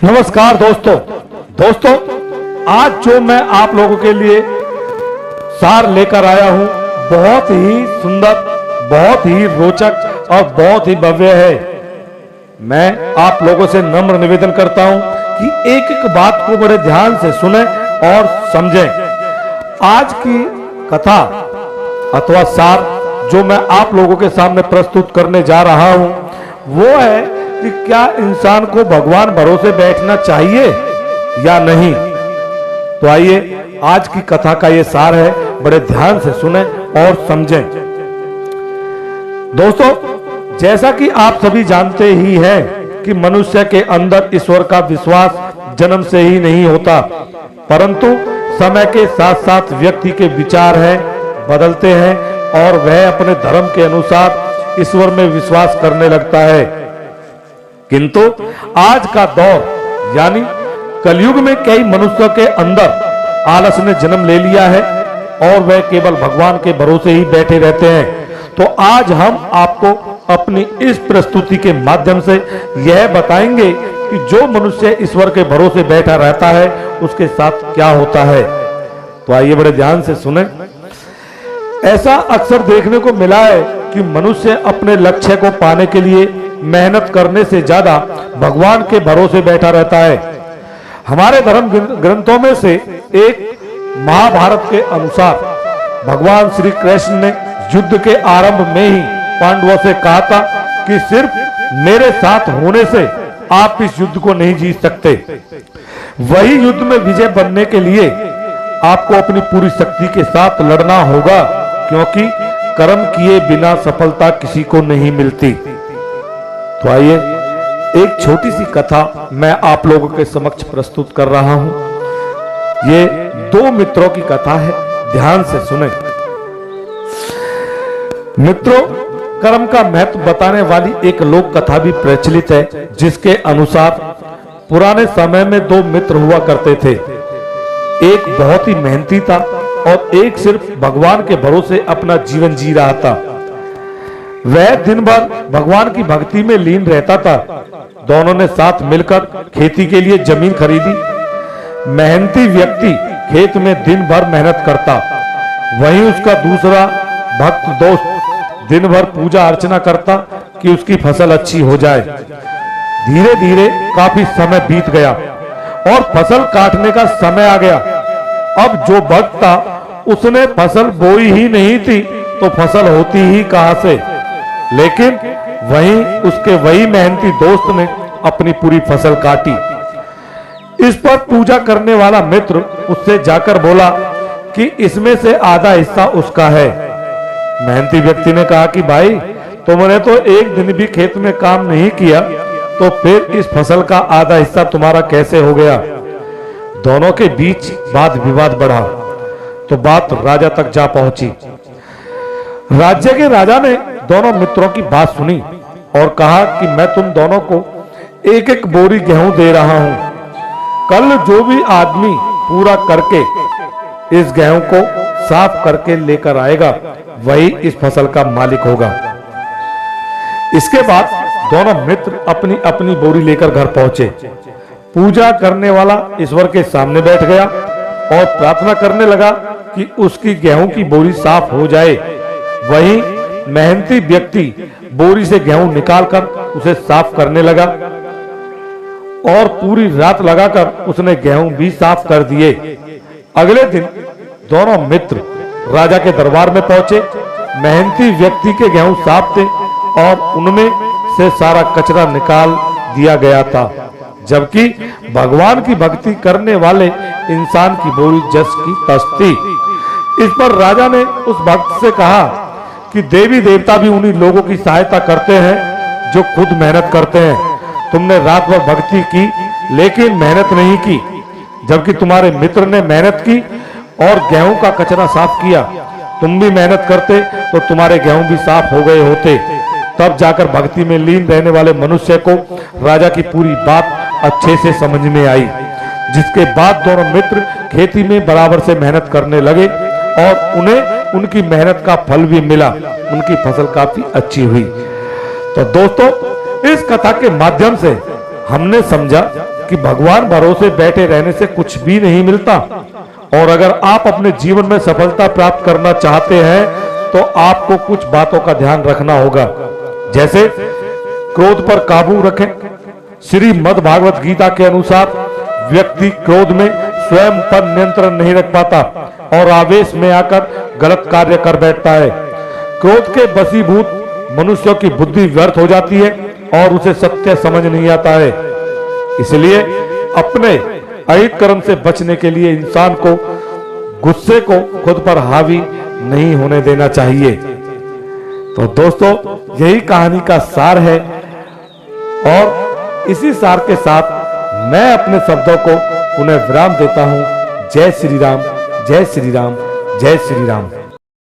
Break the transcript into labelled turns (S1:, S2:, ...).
S1: नमस्कार दोस्तों, आज जो मैं आप लोगों के लिए सार लेकर आया हूं बहुत ही सुंदर, बहुत ही रोचक और बहुत ही भव्य है। मैं आप लोगों से नम्र निवेदन करता हूं कि एक एक बात को बड़े ध्यान से सुने और समझें। आज की कथा अथवा सार जो मैं आप लोगों के सामने प्रस्तुत करने जा रहा हूं वो है कि क्या इंसान को भगवान भरोसे बैठना चाहिए या नहीं। तो आइए आज की कथा का ये सार है, बड़े ध्यान से सुने और समझें। दोस्तों, जैसा कि आप सभी जानते ही हैं कि मनुष्य के अंदर ईश्वर का विश्वास जन्म से ही नहीं होता, परंतु समय के साथ साथ व्यक्ति के विचार हैं बदलते हैं और वह अपने धर्म के अनुसार ईश्वर में विश्वास करने लगता है। किंतु आज का दौर यानी कलयुग में कई मनुष्यों के अंदर आलस ने जन्म ले लिया है और वह केवल भगवान के भरोसे ही बैठे रहते हैं। तो आज हम आपको अपनी इस प्रस्तुति के माध्यम से यह बताएंगे कि जो मनुष्य ईश्वर के भरोसे बैठा रहता है उसके साथ क्या होता है। तो आइए बड़े ध्यान से सुने। ऐसा अक्सर देखने को मिला है कि मनुष्य अपने लक्ष्य को पाने के लिए मेहनत करने से ज्यादा भगवान के भरोसे बैठा रहता है। हमारे धर्म ग्रंथों में से एक महाभारत के अनुसार भगवान श्री कृष्ण ने युद्ध के आरंभ में ही पांडवों से कहा था कि सिर्फ मेरे साथ होने से आप इस युद्ध को नहीं जीत सकते। वही युद्ध में विजय बनने के लिए आपको अपनी पूरी शक्ति के साथ लड़ना होगा, क्योंकि कर्म किए बिना सफलता किसी को नहीं मिलती। तो आइए एक छोटी सी कथा मैं आप लोगों के समक्ष प्रस्तुत कर रहा हूं। ये दो मित्रों की कथा है, ध्यान से सुने। मित्रों, कर्म का महत्व बताने वाली एक लोक कथा भी प्रचलित है, जिसके अनुसार पुराने समय में दो मित्र हुआ करते थे। एक बहुत ही मेहनती था और एक सिर्फ भगवान के भरोसे अपना जीवन जी रहा था। वह दिन भर भगवान की भक्ति में लीन रहता था। दोनों ने साथ मिलकर खेती के लिए जमीन खरीदी। मेहनती व्यक्ति खेत में दिन भर मेहनत करता, वहीं उसका दूसरा भक्त दोस्त दिन भर पूजा अर्चना करता कि उसकी फसल अच्छी हो जाए। धीरे धीरे काफी समय बीत गया और फसल काटने का समय आ गया। अब जो भक्त था उसने फसल बोई ही नहीं थी तो फसल होती ही कहां से। लेकिन वही मेहनती दोस्त ने अपनी पूरी फसल काटी। इस पर पूजा करने वाला मित्र उससे जाकर बोला कि इसमें से आधा हिस्सा उसका है। मेहनती व्यक्ति ने कहा कि भाई, तुमने तो एक दिन भी खेत में काम नहीं किया, तो फिर इस फसल का आधा हिस्सा तुम्हारा कैसे हो गया। दोनों के बीच वाद विवाद बढ़ा तो बात राजा तक जा पहुंची। राज्य के राजा ने दोनों मित्रों की बात सुनी और कहा कि मैं तुम दोनों को एक एक बोरी गेहूं दे रहा हूं। कल जो भी आदमी पूरा करके इस गेहूं को साफ करके लेकर आएगा वही इस फसल का मालिक होगा। इसके बाद दोनों मित्र अपनी अपनी बोरी लेकर घर पहुंचे। पूजा करने वाला ईश्वर के सामने बैठ गया और प्रार्थना करने लगा कि उसकी गेहूं की बोरी साफ हो जाए। वहीं मेहनती व्यक्ति बोरी से गेहूं निकालकर उसे साफ करने लगा और पूरी रात लगाकर उसने गेहूं भी साफ कर दिए। अगले दिन दोनों मित्र राजा के दरबार में पहुंचे। मेहनती व्यक्ति के गेहूं साफ थे और उनमें से सारा कचरा निकाल दिया गया था, जबकि भगवान की भक्ति करने वाले इंसान की बोरी जस की तस थी। इस पर राजा ने उस भक्त से कहा कि देवी देवता भी उन्हीं लोगों की सहायता करते हैं जो खुद मेहनत करते हैं। तुमने रात भर भक्ति की लेकिन मेहनत नहीं की, जबकि तुम्हारे मित्र ने मेहनत की और गेहूं का कचरा साफ किया। तुम भी मेहनत करते तो तुम्हारे गेहूं भी साफ हो गए होते। तब जाकर भक्ति में लीन रहने वाले मनुष्य को राजा की पूरी बात अच्छे से समझ में आई, जिसके बाद दोनों मित्र खेती में बराबर से मेहनत करने लगे और उन्हें उनकी मेहनत का फल भी मिला। उनकी फसल काफी अच्छी हुई। तो दोस्तों, इस कथा के माध्यम से हमने समझा कि भगवान भरोसे बैठे रहने से कुछ भी नहीं मिलता, और अगर आप अपने जीवन में सफलता प्राप्त करना चाहते हैं तो आपको कुछ बातों का ध्यान रखना होगा। जैसे क्रोध पर काबू रखें। श्रीमद् भागवत गीता के अनुसार व्यक्ति क्रोध में स्वयं पर नियंत्रण नहीं रख पाता और आवेश में आकर गलत कार्य कर बैठता है। क्रोध के वशीभूत मनुष्यों की बुद्धि व्यर्थ हो जाती है और उसे सत्य समझ नहीं आता है। इसलिए अपने अहित कर्म से बचने के लिए इंसान को गुस्से को खुद पर हावी नहीं होने देना चाहिए। तो दोस्तों, यही कहानी का सार है, और इसी सार के साथ मैं अपने शब्दों को पुनः विराम देता हूं। जय श्री राम, जय श्री राम, जय श्री राम।